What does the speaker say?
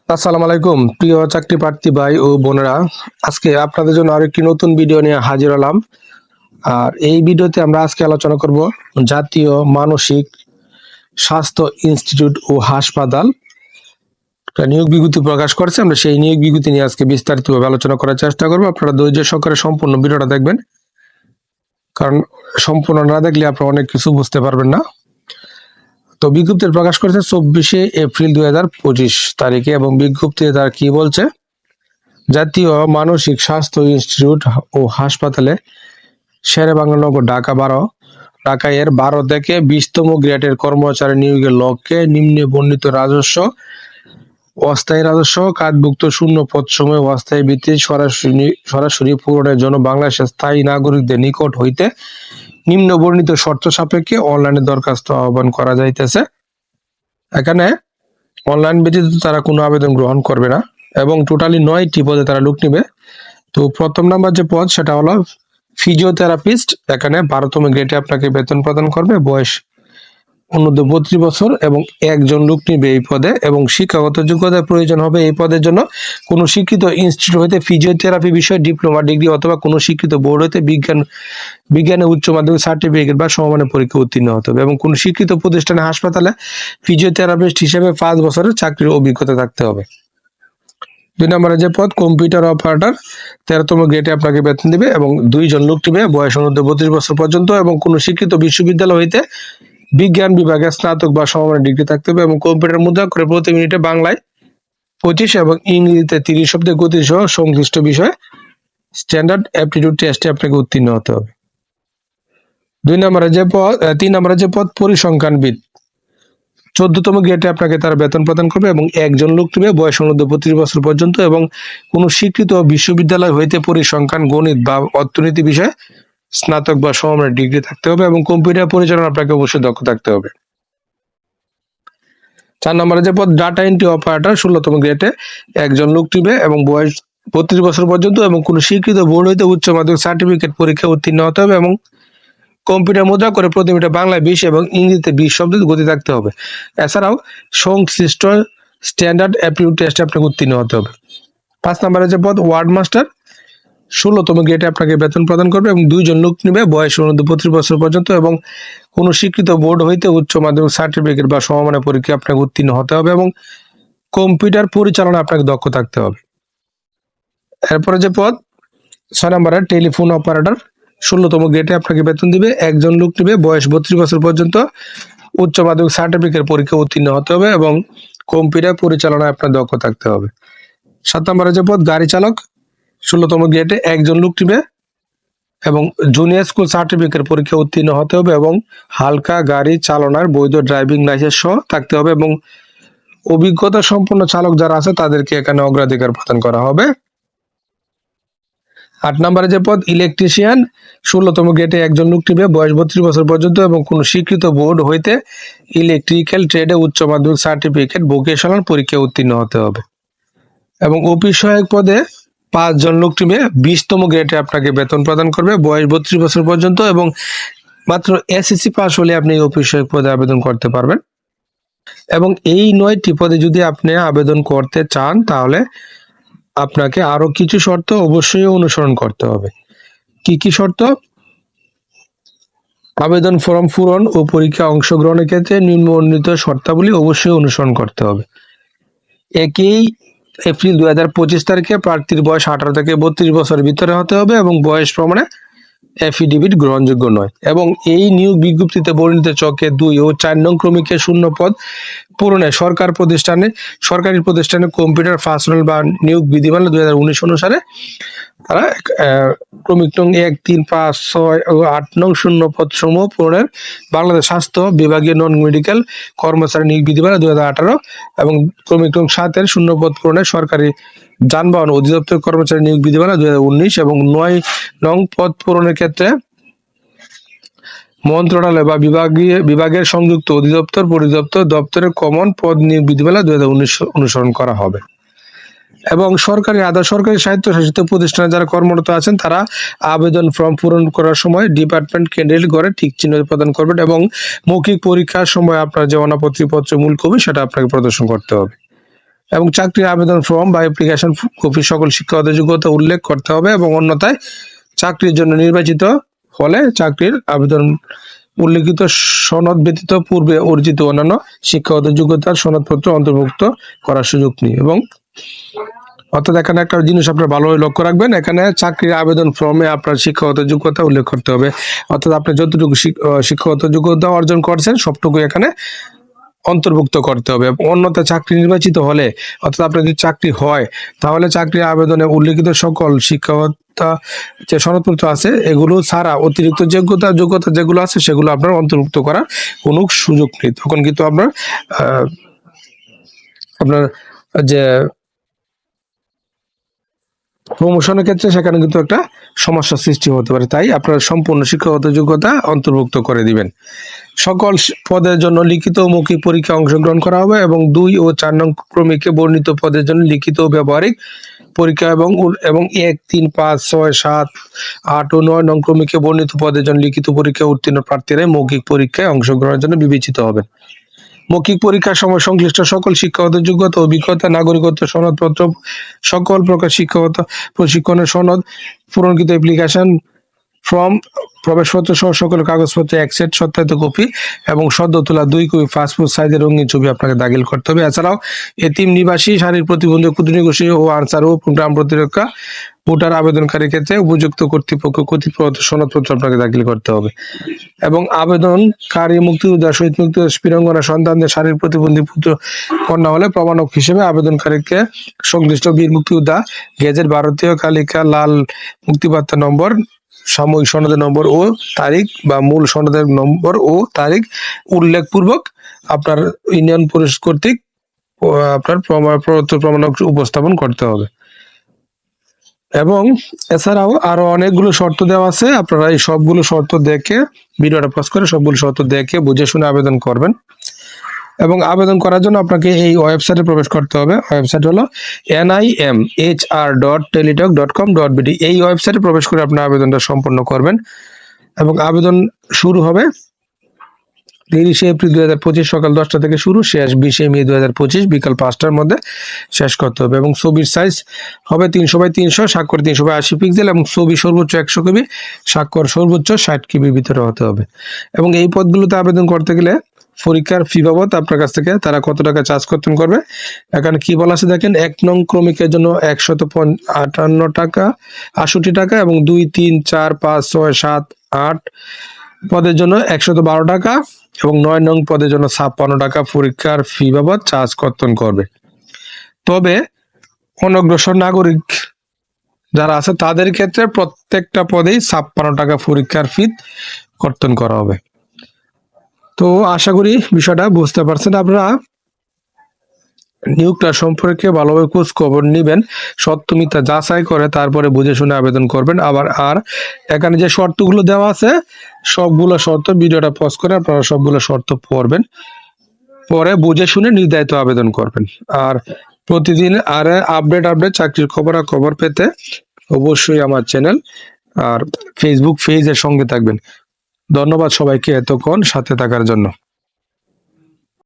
আসসালামু আলাইকুম প্রিয় চাকরি প্রার্থী ভাই ও বোনেরা। আজকে আপনাদের জন্য আরেকটি নতুন ভিডিও নিয়ে হাজির হলাম। আর এই ভিডিওতে আমরা আজকে আলোচনা করব জাতীয় মানসিক স্বাস্থ্য ইনস্টিটিউট ও হাসপাতাল একটা নিয়োগ বিজ্ঞপ্তি প্রকাশ করেছে। আমরা সেই নিয়োগ বিজ্ঞপ্তি নিয়ে আজকে বিস্তারিতভাবে আলোচনা করার চেষ্টা করব। আপনারা ধৈর্য সহকারে সম্পূর্ণ ভিডিওটা দেখবেন, কারণ সম্পূর্ণ না দেখলে আপনারা অনেক কিছু বুঝতে পারবেন না। তো বিজ্ঞপ্তি প্রকাশ করেছে 24শে এপ্রিল 2025 তারিখে, এবং বিজ্ঞপ্তিতে তারা কি বলছে: জাতীয় মানসিক স্বাস্থ্য ইনস্টিটিউট ও হাসপাতালে শেরেবাংলা, ঢাকা এর 12 থেকে 20তম গ্রেডের কর্মচারী নিয়োগের লক্ষ্যে নিম্নে বর্ণিত রাজস্ব, অস্থায়ী রাজস্ব কার্ডভুক্ত শূন্য পদ সময় অস্থায়ী ভিত্তিতে সরাসরি পূরণের জন্য বাংলাদেশের স্থায়ী নাগরিকদের নিকট হইতে নিম্ন বর্ণিত শর্ত সাপেক্ষে অনলাইনে দরখাস্ত আহ্বান করা যাইতেছে। এখানে অনলাইন ব্যতীত তারা কোনো আবেদন গ্রহণ করবে না, এবং টোটালি 9টি পদে তারা লোক নিবে। তো প্রথম নাম্বার যে পদ সেটা হলো ফিজিওথেরাপিস্ট। এখানে 12তম গ্রেডে আপনাকে বেতন প্রদান করবে, বয়স অনূর্ধ্ব 32 বছর, এবং একজন লোক নিবে এই পদে। এবং শিক্ষাগত যোগ্যতার প্রয়োজন হবে এই পদের জন্য কোনো শিক্ষিত ইনস্টিটিউট হইতে ফিজিওথেরাপি বিষয়ে ডিপ্লোমা ডিগ্রি অথবা কোনো শিক্ষিত বোর্ড হইতে বিজ্ঞানে উচ্চ মাধ্যমিক সার্টিফিকেট বা সমমানের পরীক্ষা উত্তীর্ণ হতে হবে, এবং কোনো শিক্ষিত প্রতিষ্ঠানে হাসপাতালে ফিজিওথেরাপিস্ট হিসেবে 5 বছরের চাকরির অভিজ্ঞতা থাকতে হবে। 2 নম্বরে যে পদ কম্পিউটার অপারেটর, 13তম গ্রেডে আপনাকে বেতন দিবে, এবং 2 জন লোক নিবে, বয়স অনূর্ধ্ব 32 বছর পর্যন্ত, এবং কোনো শিক্ষিত বিশ্ববিদ্যালয় হইতে বিজ্ঞান বিভাগে স্নাতক বা সমমানের ডিগ্রি থাকতে হবে, এবং কম্পিউটার মুদ্রা করে প্রতি মিনিটে বাংলায় 25 এবং ইংরেজিতে 30 শব্দের গতি সহ সংশ্লিষ্ট বিষয়ে স্ট্যান্ডার্ড অ্যাপটিটিউড টেস্টে আপনাকে উত্তীর্ণ হতে হবে। 3 নম্বরে যে পদ পরিসংখ্যানবিদ, 14তম গ্রেডে আপনাকে তারা বেতন প্রদান করবে, এবং একজন লোক নিবে, বয়স অনূর্ধ্ব 32 বছর পর্যন্ত, এবং কোনো স্বীকৃত বিশ্ববিদ্যালয় হইতে পরিসংখ্যান, গণিত বা অর্থনীতি বিষয়ে স্নাতক বা সমমানের ডিগ্রি থাকতে হবে, এবং কম্পিউটার পরিচালনা আপনাকে অবশ্যই দক্ষ থাকতে হবে। 4 নম্বরে যে পদ ডাটা এন্ট্রি অপারেটর, 16তম গ্রেডে একজন লোক নিবে, এবং বয়স 32 বছর পর্যন্ত, এবং কোনো স্বীকৃত বোর্ড হইতে উচ্চ মাধ্যমিক সার্টিফিকেট পরীক্ষা উত্তীর্ণ হতে হবে, এবং কম্পিউটার মুদ্রা করে প্রতি মিনিটে বাংলায় 20 এবং ইংরেজিতে 20 শব্দের গতি থাকতে হবে। এছাড়াও সংশ্লিষ্ট স্ট্যান্ডার্ড অ্যাপটিটিউড টেস্টে আপনাকে উত্তীর্ণ হতে হবে। 5 নম্বরে যে পদ ওয়ার্ড মাস্টার, 16তম গ্রেডে আপনাকে বেতন প্রদান করবে, এবং 2 জন লোক নিবে, বয়স অনূর্ধ্ব 32 বছর পর্যন্ত, এবং কোনো স্বীকৃত বোর্ড হইতে উচ্চ মাধ্যমিক সার্টিফিকেট বা সমমানের পরীক্ষা আপনাকে উত্তীর্ণ হতে হবে, এবং কম্পিউটার পরিচালনা আপনাকে দক্ষ থাকতে হবে। এরপরে যে পদ 6 নম্বরের টেলিফোন অপারেটর, 16তম গ্রেডে আপনাকে বেতন দিবে, একজন লোক নিবে, বয়স 32 বছর পর্যন্ত, উচ্চ মাধ্যমিক সার্টিফিকেট পরীক্ষা উত্তীর্ণ হতে হবে, এবং কম্পিউটার পরিচালনায় আপনার দক্ষ থাকতে হবে। 7 নম্বরে যে পদ গাড়ি চালক, 16তম গ্রেডে একজন লোক নিবে, এবং জুনিয়র স্কুল সার্টিফিকেট পরীক্ষা উত্তীর্ণ হতে হবে, এবং হালকা গাড়ি চালানোর বৈধ ড্রাইভিং লাইসেন্স সহ থাকতে হবে, এবং অভিজ্ঞতা সম্পন্ন চালক যারা আছে তাদেরকে এখানে অগ্রাধিকার প্রদান করা হবে। 8 নম্বরে যে পদ ইলেকট্রিশিয়ান, 16তম গ্রেডে একজন লোক নিবে, বয়স 32 বছর পর্যন্ত, এবং কোনো স্বীকৃত বোর্ড হইতে ইলেকট্রিক্যাল ট্রেডে উচ্চ মাধ্যমিক সার্টিফিকেট ভোকেশনাল পরীক্ষা উত্তীর্ণ হতে হবে, এবং অফিস সহায়ক পদে 5 জন লোক নিবে, 20তম গ্রেডে আপনাকে বেতন প্রদান করবে, বয়স 32 বছর পর্যন্ত, এবং মাত্র এসএসসি পাস হলে আপনি অফিস সহায়ক পদে আবেদন করতে পারবেন। এবং এই 9টি পদে যদি আপনি আবেদন করতে চান তাহলে আপনাকে আরো কিছু শর্ত অবশ্যই অনুসরণ করতে হবে। কি কি শর্ত? আবেদন ফর্ম পূরণ ও পরীক্ষা অংশগ্রহণের ক্ষেত্রে নিম্নবর্ণিত শর্তাবলী অবশ্যই অনুসরণ করতে হবে। 1 এপ্রিল 2025 তারিখে প্রার্থীর বয়স 18 থেকে 32 বছরের ভিতরে হতে হবে, এবং বয়স প্রমাণে এফিডেভিট গ্রহণযোগ্য নয়, এবং এই নিয়োগ বিজ্ঞপ্তিতে বর্ণিত ছকে 2 ও 4 নং ক্রমিকে শূন্য পদ পূরণে সরকারি প্রতিষ্ঠানে কম্পিউটার পার্সোনাল বা নিয়োগ বিধিমালা 2019 অনুসারে তারা ক্রমিক নং 1, 3, 5, 6 ও 8 নং শূন্য পদ সমূহ পূরণের বাংলাদেশ স্বাস্থ্য বিভাগীয় নন মেডিকেল কর্মচারী নিয়োগ বিধিমালা 2018, এবং ক্রমিক নং 7 এর শূন্য পদ পূরণের সরকারি যানবাহন অধিদপ্তর কর্মচারী নিয়োগ বিধিমালা 2019, এবং 9 নং পদ পূরণের ক্ষেত্রে মন্ত্রণালয় বা বিভাগের সংযুক্ত অধিদপ্তর পরিদপ্তর দপ্তরের কমন পদ নিয়োগ বিধিমালা 2019 অনুসরণ করা হবে। এবং সরকারি আধা সরকারি স্বায়ত্তশাসিত প্রতিষ্ঠানে যারা কর্মরত আছেন তারা আবেদন ফর্ম পূরণ করার সময় ডিপার্টমেন্ট ক্যান্ডিডেট ঘরে টিক চিহ্ন প্রদান করবেন, এবং মৌখিক পরীক্ষার সময় আপনার যে অনাপত্তি পত্র মূল কপি সেটা আপনাকে প্রদর্শন করতে হবে। এবং চাকরির আবেদন ফর্ম বা অ্যাপ্লিকেশন কপি সকল শিক্ষাগত যোগ্যতা উল্লেখ করতে হবে এবং অন্যথায় চাকরির জন্য নির্বাচিত হলে চাকরির আবেদন উল্লেখিত সনদ ব্যতীত পূর্বে অর্জিত অন্যান্য শিক্ষাগত যোগ্যতার সনদপত্র অন্তর্ভুক্ত করার সুযোগ নেই। এবং অর্থাৎ এখানে একটা জিনিস আপনার ভালোভাবে লক্ষ্য রাখবেন, এখানে চাকরির আবেদন ফর্মে আপনার শিক্ষাগত যোগ্যতা উল্লেখ করতে হবে, অর্থাৎ আপনি যতটুকু শিক্ষাগত যোগ্যতা অর্জন করছেন সবটুকু এখানে অন্তর্ভুক্ত করতে হবে। অন্যথায় চাকরি নির্বাচিত হলে অর্থাৎ আপনার যদি চাকরি হয় তাহলে চাকরির আবেদনে উল্লেখিত সকল শিক্ষাগত যে সনদপত্র আছে এগুলো ছাড়া অতিরিক্ত যোগ্যতা যেগুলো আছে সেগুলো আপনার অন্তর্ভুক্ত করার কোনো সুযোগ নেই। তখন কিন্তু আপনার যে প্রমোশনের ক্ষেত্রে সেখানে কিন্তু একটা সমস্যা সৃষ্টি হতে পারে। তাই আপনার সম্পূর্ণ শিক্ষাগত যোগ্যতা অন্তর্ভুক্ত করে দিবেন। সকল পদের জন্য লিখিত ও মৌখিক পরীক্ষায় অংশগ্রহণ করা হবে এবং 2 ও 4 নং ক্রমিকে বর্ণিত পদের জন্য লিখিত ও ব্যবহারিক পরীক্ষা এবং 1, 3, 5, 6, 7, 8 ও 9 নং ক্রমিকে বর্ণিত পদের জন্য লিখিত পরীক্ষায় উত্তীর্ণ প্রার্থীরা মৌখিক পরীক্ষায় অংশগ্রহণের জন্য বিবেচিত হবেন। মৌখিক পরীক্ষার সময় সংশ্লিষ্ট সকল শিক্ষাগত যোগ্যতা, অভিজ্ঞতা, নাগরিকত্ব সনদপত্র, সকল প্রকার শিক্ষাগত প্রশিক্ষণের সনদ, পূরণকৃত অ্যাপ্লিকেশন ফর্ম, প্রবেশপত্র সহ সকল কাগজপত্র এক সেট সত্যায়িত কপি এবং সদ্য তোলা 2 কপি পাসপোর্ট সাইজের রঙিন ছবি আপনাকে দাখিল করতে হবে। এছাড়াও এতিম, নিবাসী, শারীরিক প্রতিবন্ধী, ক্ষুদ্রনিবাসী ও আনসার ও গ্রাম প্রতিরক্ষা ভোটার আবেদনকারীর ক্ষেত্রে উপযুক্ত কর্তৃপক্ষ কর্তৃক সনদপত্র আপনাকে দাখিল করতে হবে। এবং আবেদনকারী মুক্তিযোদ্ধা, শহীদ মুক্তিযোদ্ধা, বীরাঙ্গনা সন্তানদের শারীরিক প্রতিবন্ধী পুত্র কন্যা হলে প্রমাণক হিসেবে আবেদনকারীকে সংশ্লিষ্ট বীর মুক্তিযোদ্ধা গেজেট, ভারতীয় কালিকা, লাল মুক্তিবার্তা নম্বর, সাময়িক সনদের নম্বর ও তারিখ বা মূল সনদের নম্বর ও তারিখ উল্লেখপূর্বক আপনার ইউনিয়ন পরিষদ কর্তৃক আপনার প্রমাণক উপস্থাপন করতে হবে। এবং এছাড়াও আরো অনেকগুলো শর্ত দেওয়া আছে, আপনারা এই সবগুলো শর্ত দেখে ভিডিওটা পজ করে সবগুলো শর্ত দেখে বুঝে শুনে আবেদন করবেন। এবং আবেদন করার জন্য আপনাকে এই ওয়েবসাইটে প্রবেশ করতে হবে। ওয়েবসাইট হলো nimhr.teletalk.com.bd। এই ওয়েবসাইটে প্রবেশ করে আপনার আবেদনটা সম্পন্ন করবেন এবং আবেদন শুরু হবে 30 এপ্রিল 2025 সকাল 10টা থেকে শুরু, শেষ 20 মে 2025 বিকাল 5টার মধ্যে শেষ করতে হবে। এবং ছবির সাইজ হবে 300x300, স্বাক্ষর 380 পিক্সেল এবং ছবি সর্বোচ্চ 100 কেবি, স্বাক্ষর সর্বোচ্চ 60 কেবির ভিতরে হতে হবে। এবং এই পদগুলোতে আবেদন করতে গেলে পরীক্ষার ফি বাবদ আপনার কাছ থেকে তারা কত টাকা চার্জ করবে এখানে কি বলা আছে দেখেন। 1 নং ক্রমিকের জন্য 158 টাকা 68 টাকা এবং 2, 3, 4, 5, 6, 7, 8 পদের জন্য 112 টাকা এবং 9 নং পদের জন্য 56 টাকা পরীক্ষার ফি বাবদ চার্জ কর্তন করবে। তবে অনগ্রসর নাগরিক যারা আছে তাদের ক্ষেত্রে প্রত্যেকটা পদেই 56 টাকা পরীক্ষার ফি কর্তন করা হবে। তো আশা করি বিষয়টা বুঝতে পারছেন। আপনারা নিয়োগটা সম্পর্কে ভালোভাবে খোঁজ খবর নিবেন, সত্য মিথ্যা যাচাই করে তারপরে বুঝে শুনে আবেদন করবেন। আর এখানে যে শর্তগুলো দেওয়া আছে সবগুলো শর্ত ভিডিওটা পজ করে আপনারা সবগুলো শর্ত পড়বেন, পরে বুঝে শুনে নির্ধারিত আবেদন করবেন। আর প্রতিদিন আপডেট চাকরির খবর পেতে অবশ্যই আমার চ্যানেল আর ফেসবুক পেজের সঙ্গে থাকবেন। ধন্যবাদ সবাইকে এতক্ষণ সাথে থাকার জন্য।